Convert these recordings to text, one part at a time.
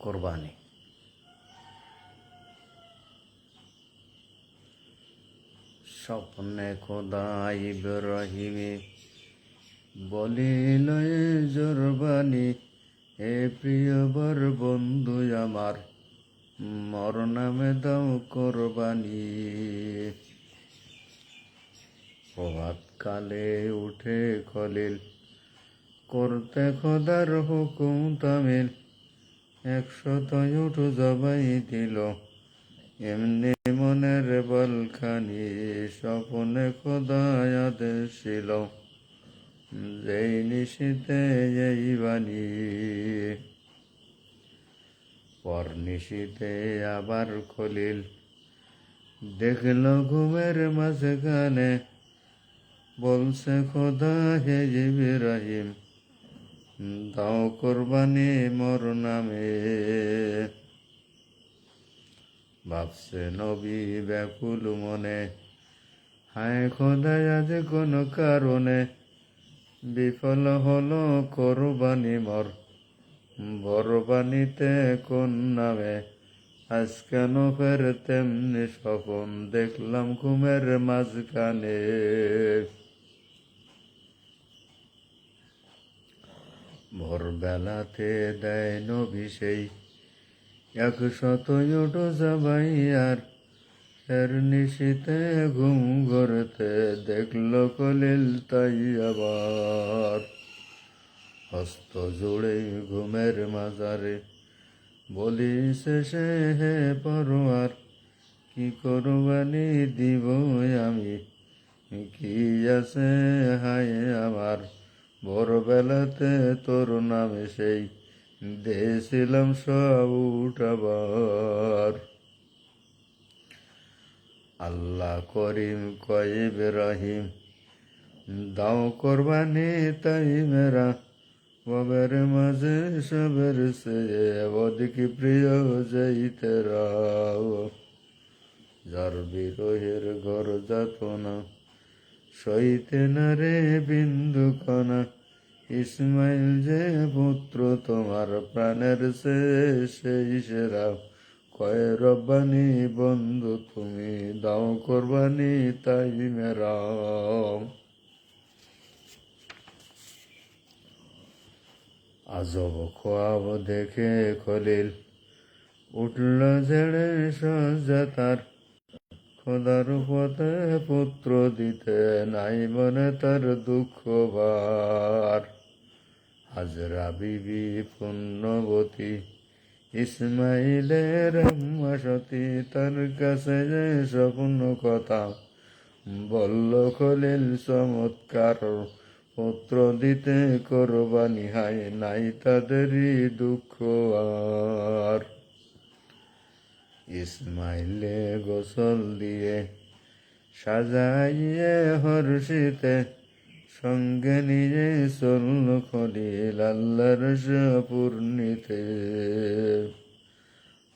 কোরবানি। স্বপ্নে খোদা ইব্রাহিমে বলিল এ জোরবানি, হে প্রিয়বর বন্ধু আমার, মর নামে দাও কোরবানি। প্রভাতকালে উঠে খলিল করতে খোদার হুকুম তামিল, 100 উঠ জবাই দিল এমনি মনের বলখানি। স্বপনে খোদায় আদেশ ছিল যেই নিশীতে এই বাণী, পর নিশীতে আবার খলিল দেখল ঘুমের মাঝখানে, বলছে খোদা হে ইব্রাহিম, দাও কোরবানি মোর নামে। ভাবছে নবী ব্যাকুল মনে, হায় খোদা আজ কোন কারণে বিফল হলো কোরবানি মোর, বরবানিতে কোন নামে। আজ কেন ফের তেমনি স্বপন দেখলাম ঘুমের মাঝখানে। ভোরবেলাতে দেয় নবী সেই 100 উঠ জবাই, আর ফের নিশীতে ঘুম ঘরতে দেখল খলিল তাই আবার। হস্ত জুড়ে ঘুমের মাজারে বলিছে সে হে পরোয়ার, কি কোরবানি দিব আমি, কি আছে হায় আমার। ভোরবেলাতে তোর নামে সেই দিয়েছিলাম সব উঠাবার। আল্লাহ করিম কয় ইব্রাহিম, দাও কোরবানি তাই মেরা, ববের মাঝে সবের চেয়ে অধিক প্রিয় যেই তেরা। যার বিরহের ঘর যাত না সইতে না রে বিন্দু কণা, ইসমাইল যে পুত্র তোমার প্রাণের সেই সেরা। কয় রব্বানি বন্ধু তুমি দাও কোরবানি তাই মেরা। আজব খোয়াব দেখে খলিল উঠল ঝেড়ে সজ্জা তার, খোদার পথে পুত্র দিতে নাই মনে তার দুঃখ ভার। হাজরা বিবি পুণ্যবতী ইসমাইলের আম্মা সতী, তার কাছে যে স্বপ্ন কথা বলল খলিল চমৎকার, পুত্র দিতে কোরবানি হায় নাই তাদেরই দুঃখ আর। ইসমাইলে গোসল দিয়ে সাজাইয়ে হর্ষিতে, সঙ্গে নিয়ে চলল খলিল আল্লাহর পূর্ণিতে।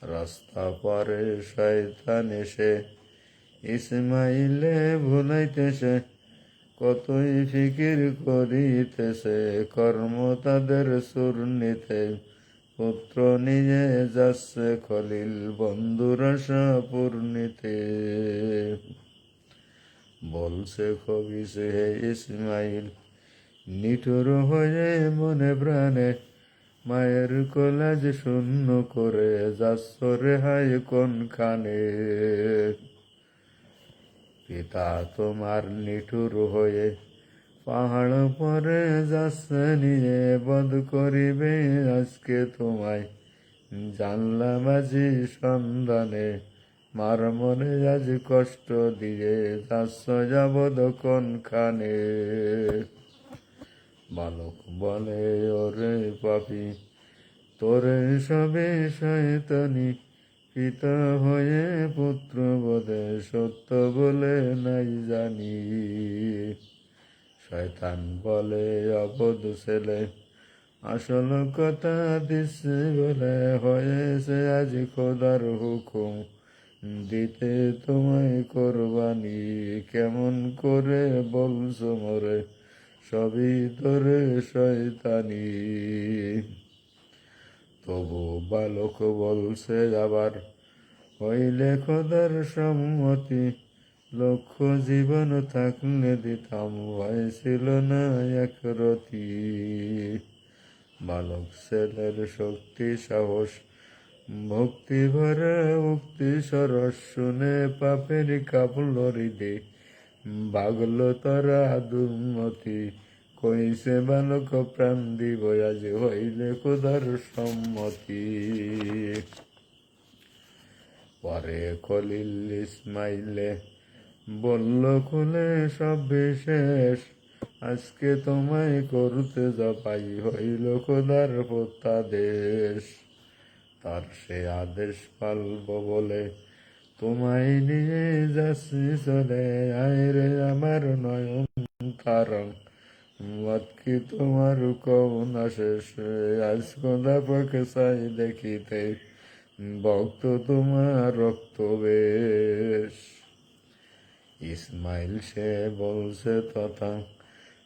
রাস্তা পারে শয়তান এসে ইসমাইলে ভুলাইতেছে, কতই ফিকির করিতেছে কর্ম তাদের চূর্ণিতে। পুত্র নিয়ে যাচ্ছে খলিল বন্ধুর আশা পূর্ণিতে। বলছে খবিস হে ইসমাইল, নিঠুর হয়ে মনে প্রাণে, মায়ের কোলাজ শূন্য করে যাচ্ছ রেহাই কোনখানে। পিতা তোমার নিঠুর হয়ে পাহাড় পরে যাচ্ছে নিয়ে, বধ করিবে আজকে তোমায় জানলাম আজি সন্ধানে। মার মনে আজ কষ্ট দিয়ে যাচ্ছ যাবদ কোনখানে। বালক বলে ওরে পাপী, তোরে সবে শয়তানি, পিতা হয়ে পুত্র বধে সত্য বলে নাই জানি। শয়তান বলে অবধ ছেলে, আসল কথা দিচ্ছে বলে, হয়েছে আজ খোদার হুকুম দিতে তোমায় কোরবানি। কেমন করে বলছো মোরে সবই তোরে শয়তানি। তবু বালক বলছে আবার, হইলে খোদার সম্মতি, লক্ষ্য জীবন থাকলে দিতাম, ভয় ছিল না একরতি। বালক ছেলের শক্তি সাহস, ভক্তি ভরা উক্তি সরস, শুনে পাপের কাপল হৃদে, বাগল তারা দুর্মতি। কইছে বালক প্রাণ দিব আজ, হইলে খোদার সম্মতি। পরে খলিল ইসমাইলে বলল খুলে সব বিশেষ, আজকে তোমায় করতে জবাই, হইল খোদার প্রত্যাদেশ। তার সে আদেশ পালব বলে, তোমায় নিয়ে যাচ্ছি চলে, আয় রে আমার নয়ন তারং, মত কি তোমার করুণা শেষ, আজ খোদা পাকে চাই দেখিতে, ভক্ত তোমার রক্ত বেশ। ইসমাইল সে বলছে তথা,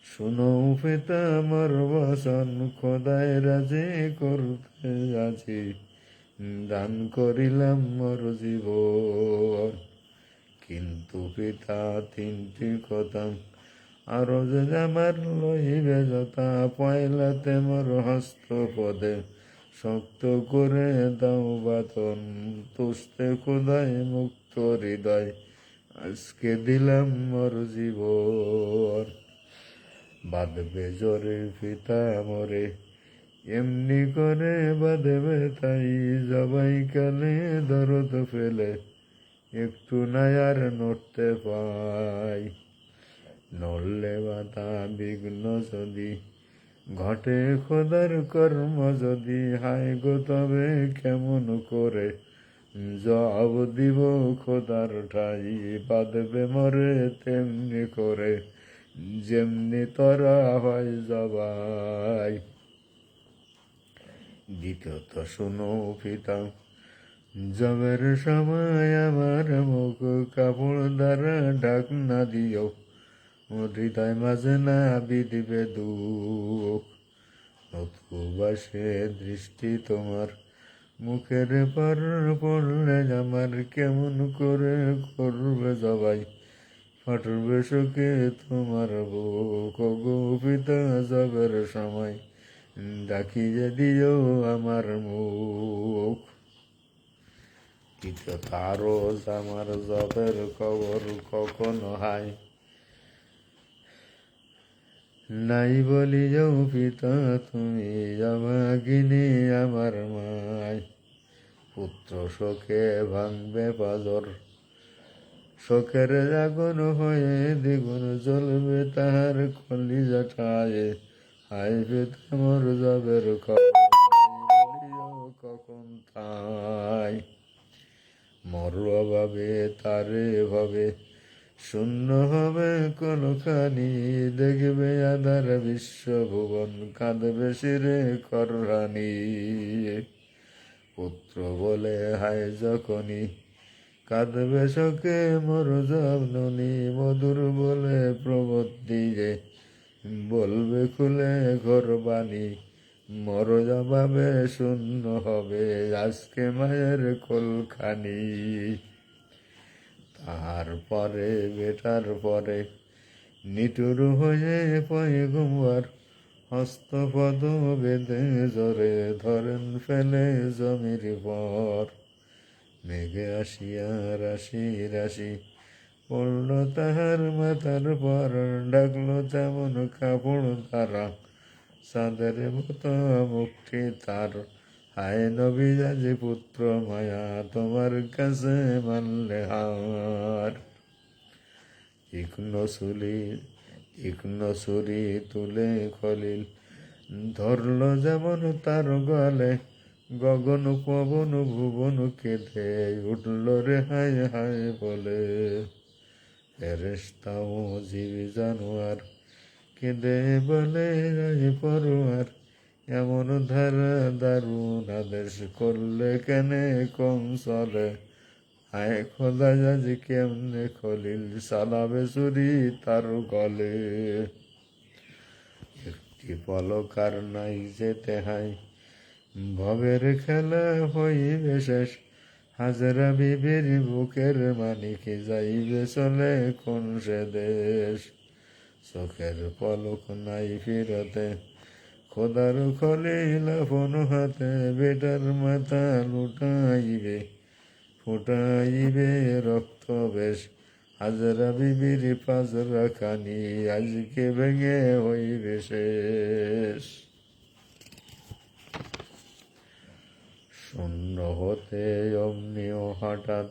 শুনো পিতা আমার বচন, খোদায় রাজি করতে আছি, দান করিলাম মোর জীবন। কিন্তু পিতা তিনটি কথা, আরো যে আমার লইবে যথা, পয়লাতে মোর হস্ত পদে, শক্ত করে দাও বাতন, তুস্তে খোদায় মুক্ত হৃদয়, আজকে দিলাম মোর জীবন। বাঁধবে জোরে পিতা মরে, এমনি করে বাঁধবে তাই, জবাই কালে দরদ ফেলে, একটু নায়ার নড়তে পাই। নড়লে বাধা বিঘ্ন যদি, ঘটে খোদার কর্ম যদি, হায় গো তবে কেমন করে, জবাব দিব খোদার ঠাই। বাঁধবে মরে তেমনি করে, যেমনি তরা হয় জবাই। দ্বিতীয়ত শুনো পিতা, জবের সময় আমার মুখ কাপড় দ্বারা ঢাক না দিও, হৃদয় মাঝে না বিদিবে দুঃখ। নতুবাসে দৃষ্টি তোমার, মুখের পর পড়লে আমার, কেমন করে করবে জবাই, ফাটবে শোকে তোমার বুক। গো পিতা জবের সময়, ডাকিয়ে দিও আমার মুখ। তৃতীয় তারও আমার জবের খবর কখনো হাই নাই, বলিও পিতা তুমি আমাগিনী আমার মায়। পুত্র শোকে ভাঙবে পাজর, শোকের আগুন হয়ে দ্বিগুণ জ্বলবে তাহার কলিজাটায়, হায় পিতা মোর জবের খবর, বলিও কখন তাই। মোর অভাবে তারে ভাবে, শূন্য হবে কোনখানি, দেখবে আধার বিশ্বভুবন, কাঁদবে শিরে করহানি। পুত্র বলে হায় যখনই, কাঁদবে শোকে মোর জননী, মধুর বলে প্রবোধ দিয়ে, বলবে খুলে ঘর বাণী, মোর জবাবে শূন্য হবে আজকে মায়ের কোলখানি। তাহার পরে বেটার পরে, নিটুর হয়ে পয়গম্বর, হস্তপদ বেঁধে জোরে ধরেন ফেলে জমির পর। মেঘে আসিয়া রাশি রাশি পড়ল তাহার মাথার পর, ডাকলো তেমন কাপড় তারা, চাঁদের মতো মুখটি তার, হায় নবী আজি পুত্র মায়া, তোমার কাছে মানলে হার। তীক্ষ্ণ ছুরি তুলে খলিল, ধরল যেমন তার গলে, গগন পবন ভুবন কেঁদে উঠল রে হায় হায় বলে। ফেরেশতা ও জীবী জানোয়ার, কেঁদে বলে রায় পরোয়ার, এমন ধারা দারুণ আদেশ করলে কেনে কম চলে, হায় খোদা আজ কেমনে খলিল চালাবে চুরি তার গলে। একটি পলক আর নাই যেতে হায়, ভবের খেলা হইবে শেষ, হাজরা বিবির বুকের মানিকে যাইবে চলে কোন সে দেশ। চোখের পলক নাই ফিরতে, খোদার খলিল আপন হাতে, বেটার মাথা লুটাইবে, ফুটাইবে রক্ত বেশ। হাজরা বিবির পাজরা খানি আজকে ভেঙে হইবে শেষ। শূন্য হতে অমনিও হঠাৎ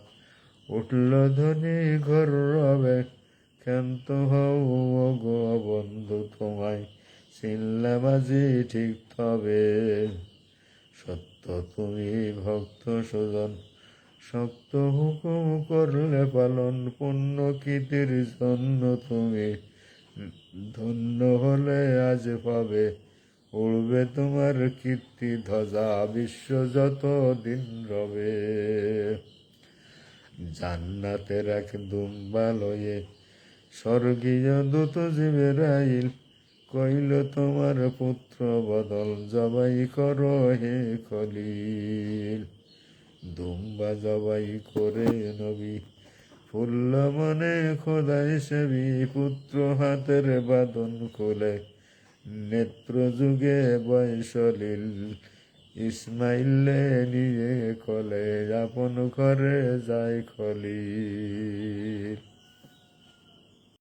উঠল ধ্বনি ঘর রবে, ক্ষান্ত হও গো বন্ধু তোমায় চিনলাম আজি ঠিক তবে। সত্য তুমি ভক্ত সুজন, শক্ত হুকুম করলে পালন, পুণ্য কীর্তির জন্য তুমি ধন্য হলে আজ পাবে। উড়বে তোমার কীর্তি ধ্বজা বিশ্ব যত দিন রবে। জান্নাতের এক দুম্বা লয়ে স্বর্গীয় দূত জিবরাইল কইল তোমার পুত্র বদল জবাই করো হে খলিল। দুম্বা জবাই করে নবী ফুল্ল মনে খোদাই সেবী, পুত্র হাতের বাঁধন খুলে নেত্র যুগে বয়সলিল। ইসমাইলে নিয়ে কলে আপন ঘরে যায় খলিল।